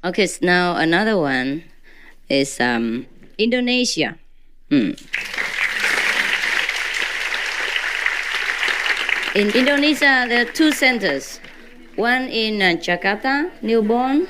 Okay, now another one is Indonesia. Hmm. In Indonesia, there are two centers. One in Jakarta, newborn,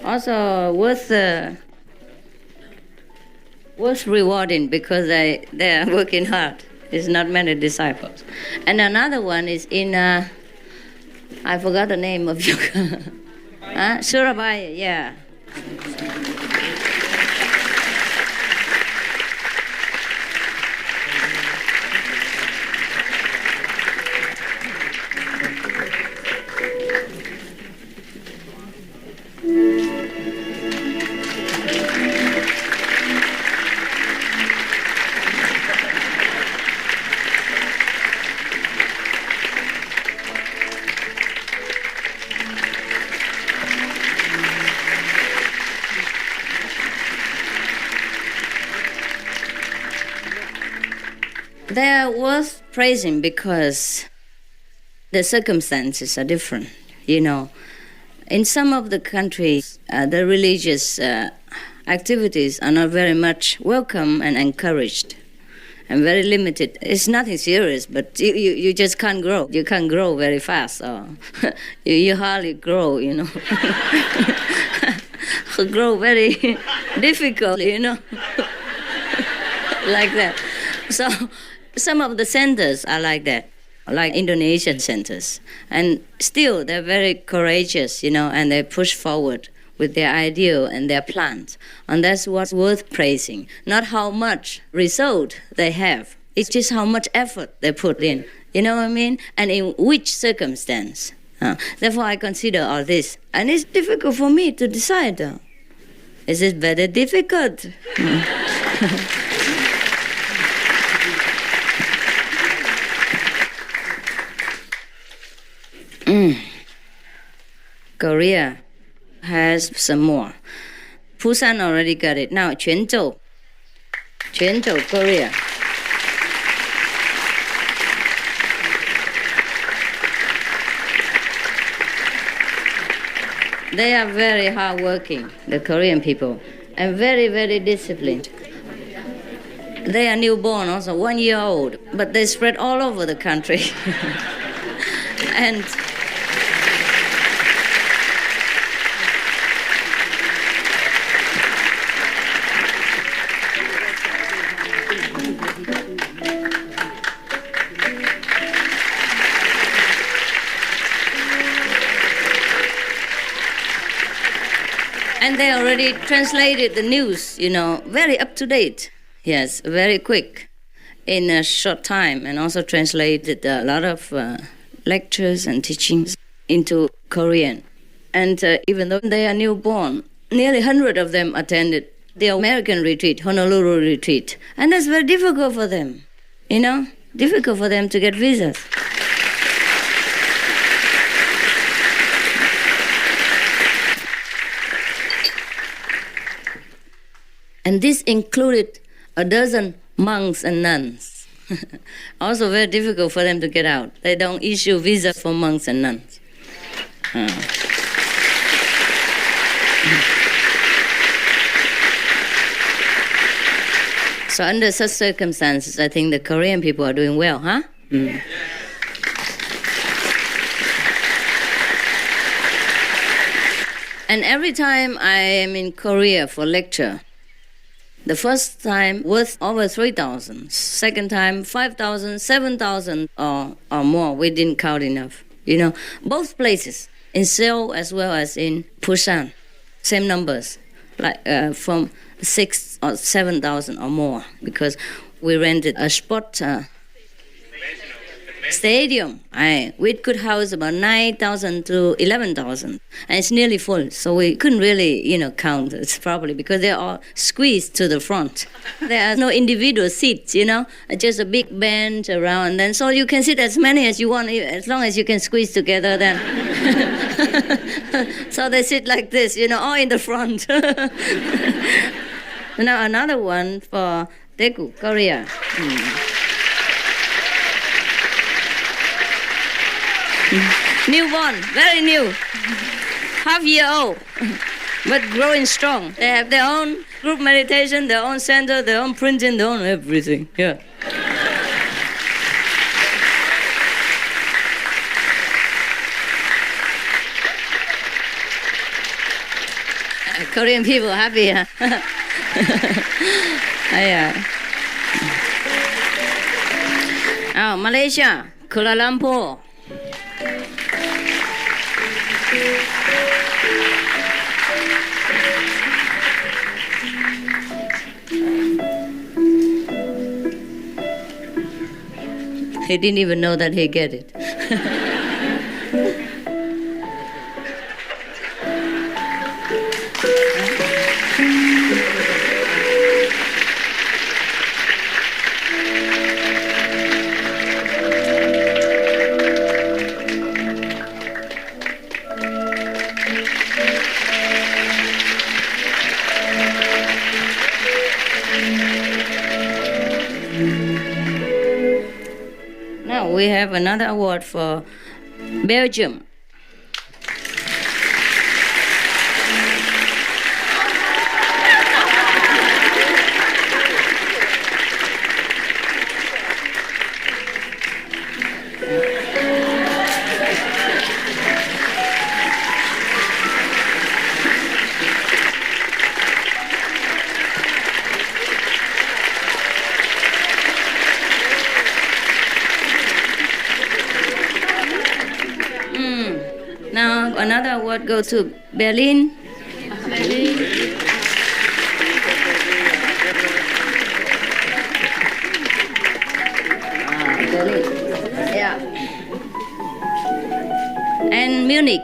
also worth rewarding because they are working hard. There's not many disciples. And another one is in, I forgot the name of yoga. Surabaya, yeah. They are worth praising because the circumstances are different. You know, in some of the countries, the religious activities are not very much welcome and encouraged, and very limited. It's nothing serious, but you just can't grow. You can't grow very fast, or you hardly grow. You know, grow very difficult. You know, like that. So some of the centers are like that, like Indonesian centers. And still, they're very courageous, you know, and they push forward with their ideal and their plans. And that's what's worth praising. Not how much result they have. It's just how much effort they put in. You know what I mean? And in which circumstance. Therefore, I consider all this. And it's difficult for me to decide. Is it very difficult? Korea has some more. Busan already got it. Now, Quanzhou, Korea. They are very hardworking, the Korean people, and very, very disciplined. They are newborn, also 1 year old, but they spread all over the country. And they already translated the news, you know, very up to date. Yes, very quick, in a short time, and also translated a lot of lectures and teachings into Korean. And even though they are newborn, nearly 100 of them attended the American retreat, Honolulu retreat. And that's very difficult for them, you know, difficult for them to get visas. And this included a dozen monks and nuns. Also very difficult for them to get out. They don't issue visas for monks and nuns. So under such circumstances, I think the Korean people are doing well, huh? Mm. And every time I am in Korea for lecture, the first time worth over 3,000, second time 5,000, 7,000 or more. We didn't count enough. You know, both places, in Seoul as well as in Busan, same numbers, like from 6,000 or 7,000 or more, because we rented a sport stadium. We could house about 9,000 to 11,000, and it's nearly full. So we couldn't really, you know, count it properly because they're all squeezed to the front. There are no individual seats, you know, just a big bench around. And then so you can sit as many as you want, as long as you can squeeze together. Then, so they sit like this, you know, all in the front. Now another one for Daegu, Korea. Newborn, very new, half-year-old. but growing strong. They have their own group meditation, their own center, their own printing, their own everything. Yeah. Korean people happy, huh? Yeah. Oh, Malaysia, Kuala Lumpur. He didn't even know that he get it. Now we have another award for Belgium. Now another award goes to Berlin. Berlin. Berlin. Yeah. And Munich.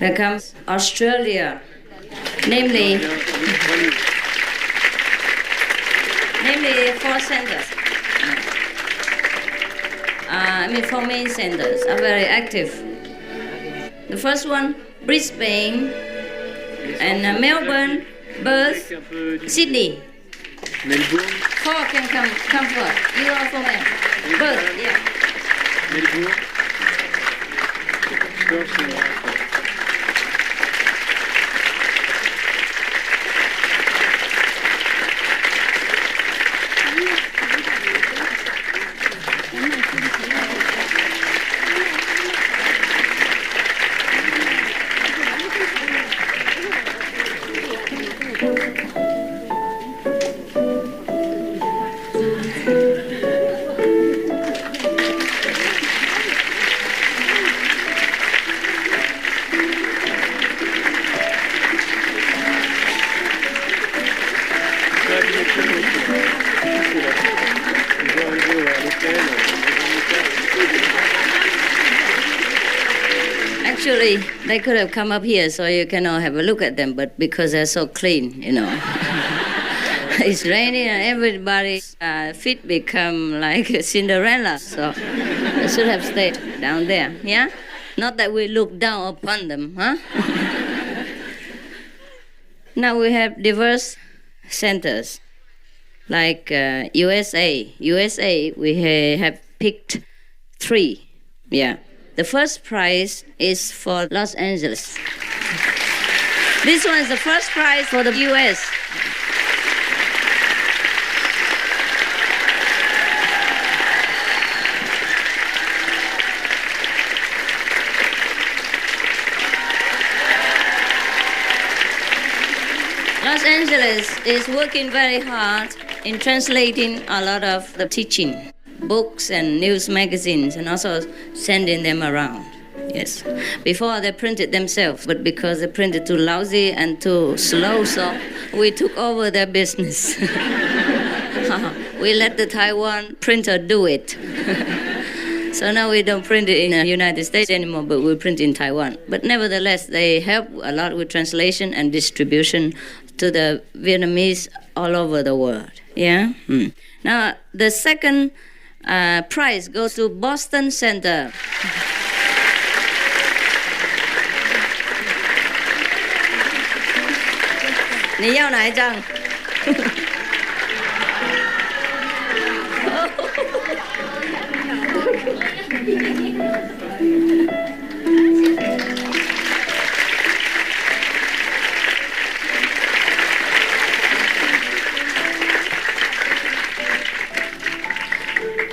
There comes Australia, namely 4 centers. 4 main centers are very active. The first one, Brisbane, and Melbourne, Perth, Sydney. Melbourne. 4 can come first. You are from where? Perth, yeah. Melbourne. Perth and Actually, they could have come up here so you can all have a look at them, but because they're so clean, It's raining and everybody's feet become like Cinderella, so they should have stayed down there, yeah? Not that we look down upon them, huh? Now we have diverse centers, like USA. USA, we have picked 3, yeah. The first prize is for Los Angeles. This one is the first prize for the US. Los Angeles is working very hard in translating a lot of the teaching, books and news magazines, and also sending them around. Yes. Before they printed themselves, but because they printed too lousy and too slow, so we took over their business. We let the Taiwan printer do it. So now we don't print it in the United States anymore, but we print in Taiwan. But nevertheless, they help a lot with translation and distribution to the Vietnamese all over the world. Yeah. Now the second prize goes to Boston Center. Ni yao nai zhang?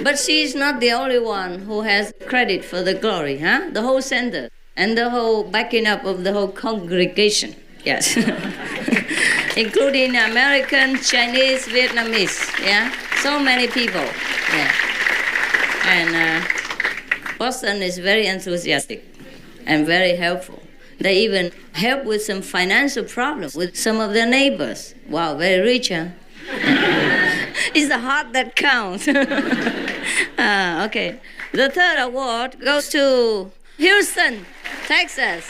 But she is not the only one who has credit for the glory, huh? The whole center and the whole backing up of the whole congregation, yes. Including American, Chinese, Vietnamese, yeah? So many people, yeah. And Boston is very enthusiastic and very helpful. They even help with some financial problems with some of their neighbors. Wow, very rich, huh? It's the heart that counts. Okay. The third award goes to Houston, Texas.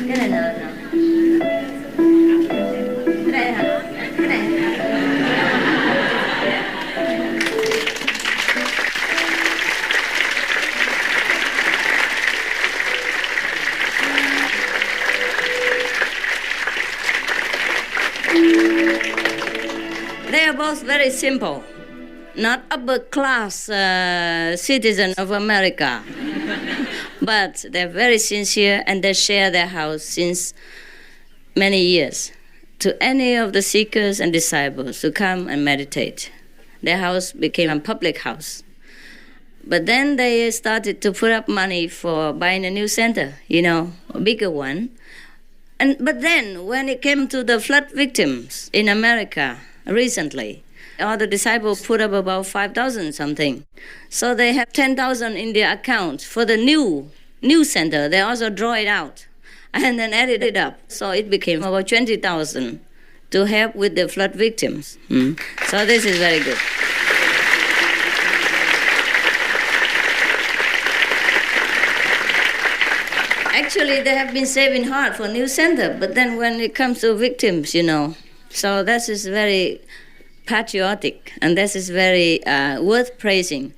Cái này là cái này hả? Cái này. They are both very simple, not upper class citizens of America, but they're very sincere and they share their house since many years to any of the seekers and disciples who come and meditate. Their house became a public house. But then they started to put up money for buying a new center, a bigger one. But then when it came to the flood victims in America recently, all the disciples put up about 5,000 something. So they have 10,000 in their account for the new center. They also draw it out and then added it up. So it became about 20,000 to help with the flood victims. So this is very good. Actually, they have been saving hard for a new center, but then when it comes to victims, so this is very patriotic, and this is very worth praising.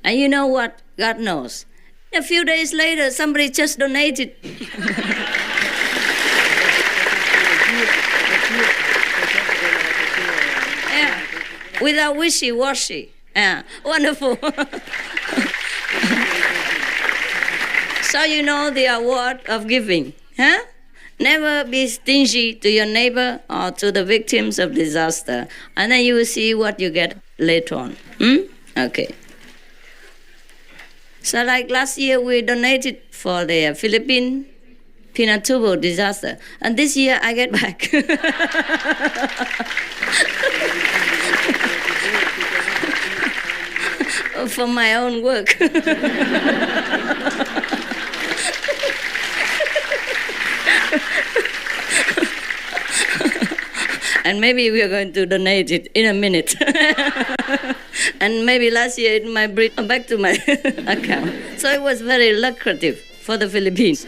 And you know what? God knows. A few days later, somebody just donated. Yeah, without wishy-washy. Yeah, wonderful. So you know the award of giving, huh? Never be stingy to your neighbor or to the victims of disaster. And then you will see what you get later on. Okay. So like last year, we donated for the Philippine Pinatubo disaster. And this year, I get back. For my own work. And maybe we are going to donate it in a minute. And maybe last year it might bring back to my account. So it was very lucrative for the Philippines.